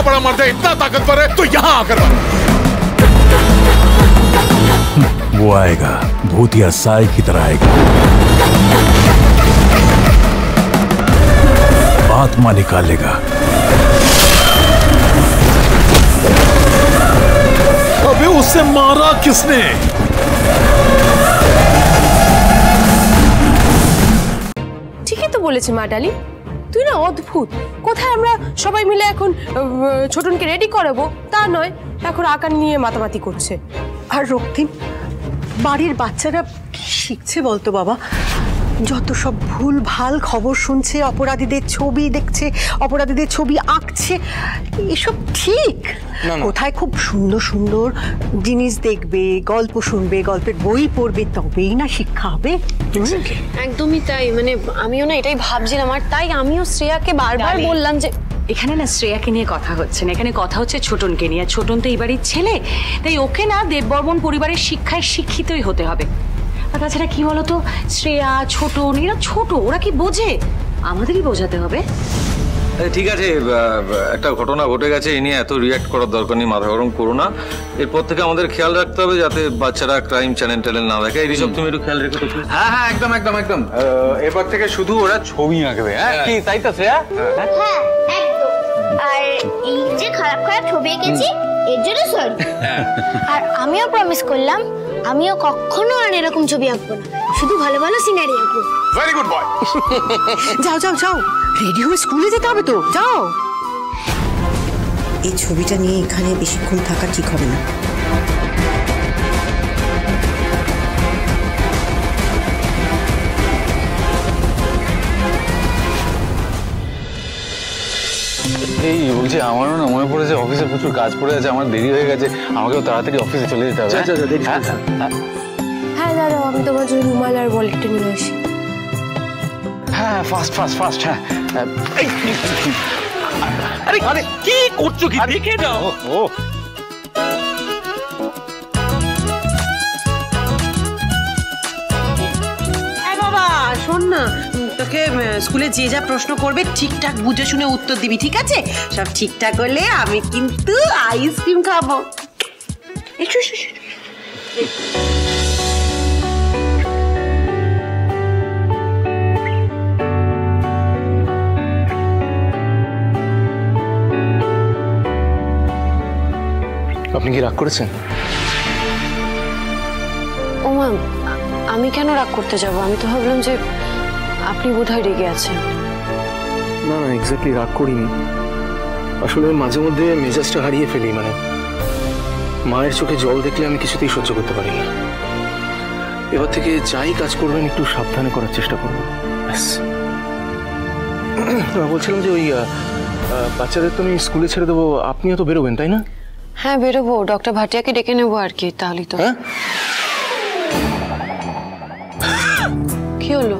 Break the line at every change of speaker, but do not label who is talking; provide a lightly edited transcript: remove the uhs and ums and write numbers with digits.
बड़ा मर्द है, इतना ताकतवर है, तो यहाँ आकर
वो आएगा, भूतिया साई की तरह आएगा, आत्मा निकालेगा।
अबे उससे मारा किसने?
ঠিকই তো বলেছে মা ডালি, তুই না অদ্ভুত। কোথায় আমরা সবাই মিলে এখন ছোটনকে রেডি করাবো তা নয়, এখন আকার নিয়ে মাতামাতি করছে।
আর রক্তিম, বাড়ির বাচ্চারা কি শিখছে বলতো বাবা? যত সব ভুল ভাল খবর শুনছে, অপরাধীদের ছবি দেখছে, অপরাধীদের ছবি আঁকছে, এসব ঠিক? কোথায় খুব সুন্দর সুন্দর জিনিস দেখবে, গল্প শুনবে, গল্পের বই পড়বে, তবেই না শিক্ষা হবে।
একদমই তাই, মানে আমিও না এটাই ভাবছিলাম, আর তাই আমিও শ্রেয়াকে বারবার বললাম যে
এখানে না শ্রেয়াকে নিয়ে কথা হচ্ছে না, এখানে কথা হচ্ছে ছোটনকে নিয়ে। ছোটন তো এই বাড়ির ছেলে, তাই ওকে না দেববর্মন পরিবারের শিক্ষায় শিক্ষিতই হতে হবে। আর তাছাড়া কি বলতো, শ্রেয়া ছোটন এরা ছোট, ওরা কি বোঝে? আমাদেরই বোঝাতে হবে।
ঠিক আছে, একটা ঘটনা ঘটে গেছে, এ নিয়ে এত রিয়াক্ট করার দরকার নেই, মাথা গরম করো না। এরপর থেকে আমাদের খেয়াল রাখতে হবে যাতে বাচ্চারা ক্রাইম চ্যানেল ট্যানেল না দেখে। এই সব তুমি একটু খেয়াল রেখো তো।
হ্যাঁ হ্যাঁ, একদম একদম একদম। এরপর থেকে শুধু ওরা ছবি আঁকবে। হ্যাঁ কি তাই তো শ্রেয়া?
হ্যাঁ একদম। আর এই যে খারাপ খারাপ ছবি এঁকেছি এর জন্য সরি। আর আমিও প্রমিস করলাম আমিও কখনো আর এরকম ছবি আঁকবো না, শুধু ভালো ভালো সিনারি আঁকবো।
Very good boy.
যাও যাও যাও, রেডি হয়ে স্কুলে যেতে হবে তো, যাও।
এই ছবিটা নিয়ে এখানে বেশিক্ষণ থাকা ঠিক হবে না।
এই বলছি, আমারও না মনে পড়েছে অফিসে প্রচুর কাজ পড়ে আছে, আমার দেরি হয়ে গেছে, আমাকেও তাড়াতাড়ি অফিসে চলে যেতে হবে।
হ্যাঁ দাদা, আমি তোমার জন্য রুমাল আর ওয়ালেটটা নিয়ে আসি।
হ্যাঁ ফাস্ট ফাস্ট ফাস্ট। হ্যাঁ
আরে কি করছো, কি দেখে যাও। ও
বাবা শোন না, তোকে স্কুলে যে যা প্রশ্ন করবে ঠিকঠাক বুঝে শুনে উত্তর দিবি, ঠিক আছে? সব ঠিকঠাক হলে আমি কিন্তু আইসক্রিম খাবো।
আপনি কি রাগ করেছেন?
ওমা, আমি কেন রাগ করতে যাব? আমি তো ভাবলাম যে আপনি বোধহয় রেগে আছেন।
না না, এক্স্যাক্টলি রাগ করিনি। আসলে মাঝে মধ্যে মেজাজটা হারিয়ে ফেলি, মানে মায়ের চোখে জল দেখলে আমি কিছুতেই সহ্য করতে পারি না। এবার থেকে যাই কাজ করবেন একটু সাবধানে করার চেষ্টা করবেন। বলছিলাম যে ওই বাচ্চাদের তো আমি স্কুলে ছেড়ে দেবো, আপনিও তো বেরোবেন তাই না?
হ্যাঁ বেরোবো, ডক্টর ভাটিয়াকে ডেকে নেবো আর কি, তাহলেই তো। কি হলো?